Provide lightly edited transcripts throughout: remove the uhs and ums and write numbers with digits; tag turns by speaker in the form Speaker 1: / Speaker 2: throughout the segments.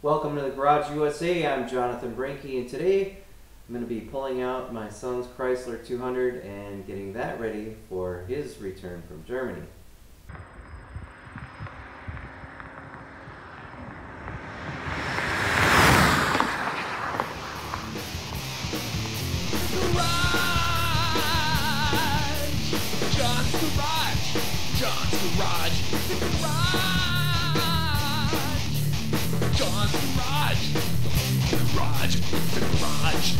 Speaker 1: Welcome to the Garage USA. I'm Jonathan Brinke, and today I'm going to be pulling out my son's Chrysler 200 and getting that ready for his return from Germany.
Speaker 2: John's Garage, the garage, John's Garage, garage, the garage.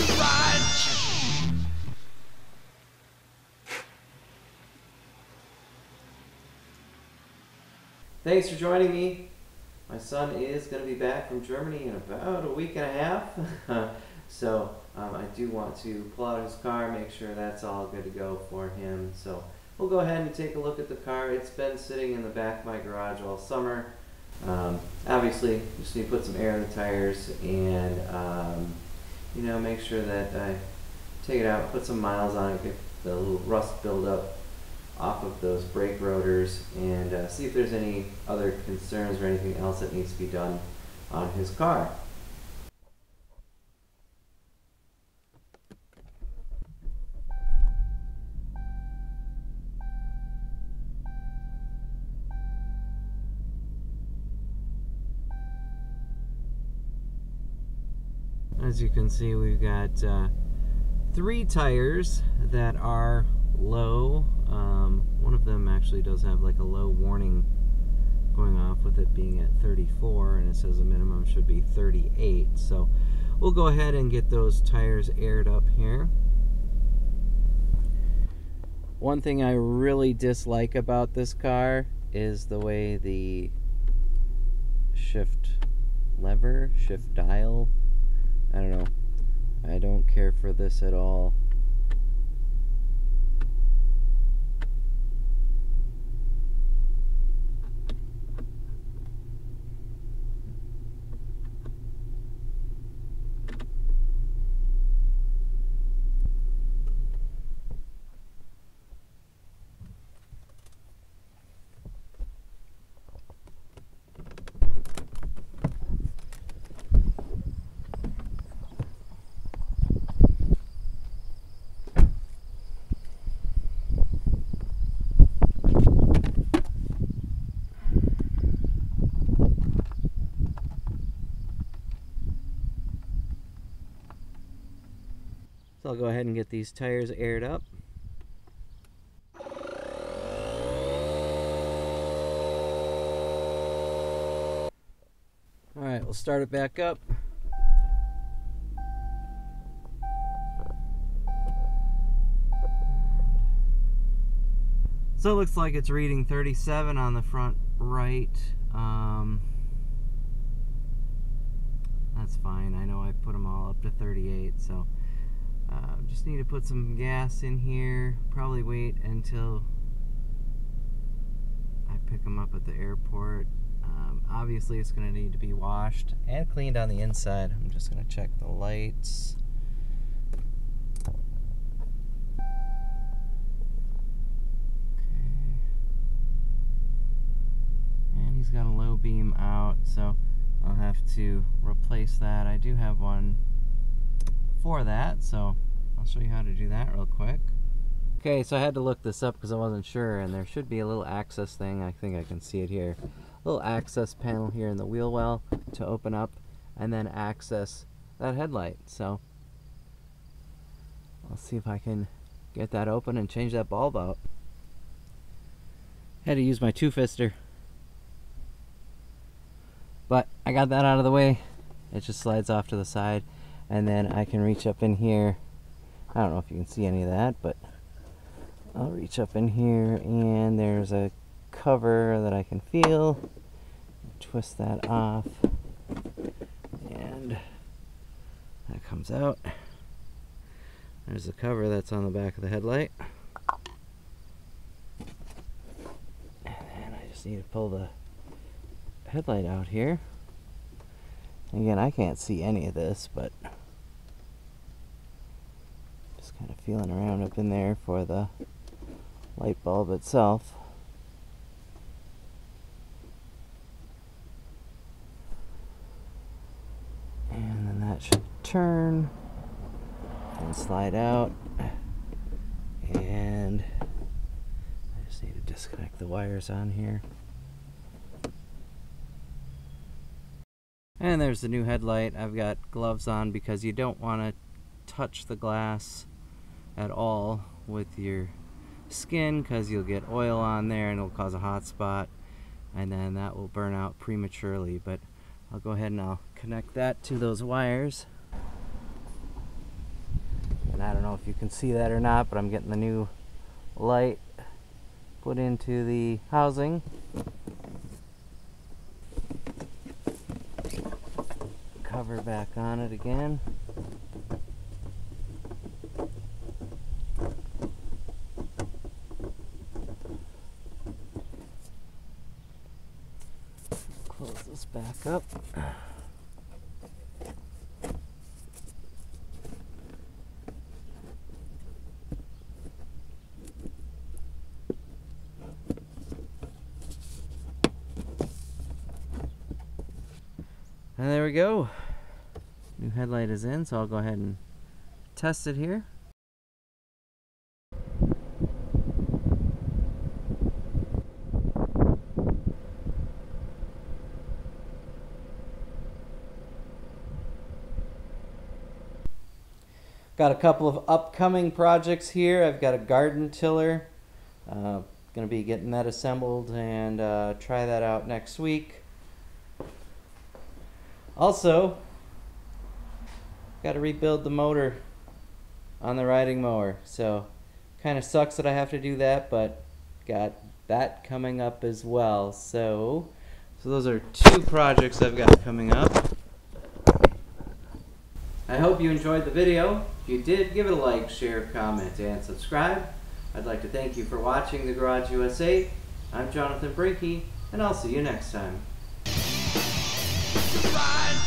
Speaker 2: Garage.
Speaker 1: Thanks for joining me. My son is going to be back from Germany in about a week and a half. So I do want to pull out his car, make sure that's all good to go for him. So we'll go ahead and take a look at the car. It's been sitting in the back of my garage all summer. Obviously, just need to put some air in the tires and make sure that I take it out, put some miles on it, get the little rust buildup off of those brake rotors, and see if there's any other concerns or anything else that needs to be done on his car. As you can see, we've got 3 tires that are low. One of them actually does have like a low warning going off, with it being at 34, and it says the minimum should be 38. So we'll go ahead and get those tires aired up here. One thing I really dislike about this car is the way the shift dial, I don't know, I don't care for this at all. So I'll go ahead and get these tires aired up. Alright, we'll start it back up. So it looks like it's reading 37 on the front right. That's fine. I know I put them all up to 38, so just need to put some gas in here. Probably wait until I pick them up at the airport. Obviously it's going to need to be washed and cleaned on the inside. I'm just going to check the lights. Okay. And he's got a low beam out, so I'll have to replace that. I do have one for that, so I'll show you how to do that real quick. Okay, so I had to look this up because I wasn't sure, and there should be a little access thing. I think I can see it here. A little access panel here in the wheel well to open up and then access that headlight. So I'll see if I can get that open and change that bulb out. Had to use my 2-fister, but I got that out of the way. It just slides off to the side, and then I can reach up in here. I don't know if you can see any of that, but I'll reach up in here, and there's a cover that I can feel. Twist that off, and that comes out. There's the cover that's on the back of the headlight. And then I just need to pull the headlight out here. Again, I can't see any of this, but just kind of feeling around up in there for the light bulb itself. And then that should turn and slide out. And I just need to disconnect the wires on here. And there's the new headlight. I've got gloves on because you don't want to touch the glass at all with your skin, because you'll get oil on there and it'll cause a hot spot, and then that will burn out prematurely. But I'll go ahead and I'll connect that to those wires. And I don't know if you can see that or not, but I'm getting the new light put into the housing. Cover back on it again. Close this back up. And there we go. New headlight is in, so I'll go ahead and test it here. Got a couple of upcoming projects here. I've got a garden tiller. Going to be getting that assembled and try that out next week. Also, got to rebuild the motor on the riding mower, so kind of sucks that I have to do that, but got that coming up as well. So those are two projects I've got coming up. I hope you enjoyed the video. If you did, give it a like, share, comment, and subscribe. I'd like to thank you for watching The Garage USA. I'm Jonathan Brinke, and I'll see you next time.
Speaker 2: Ride.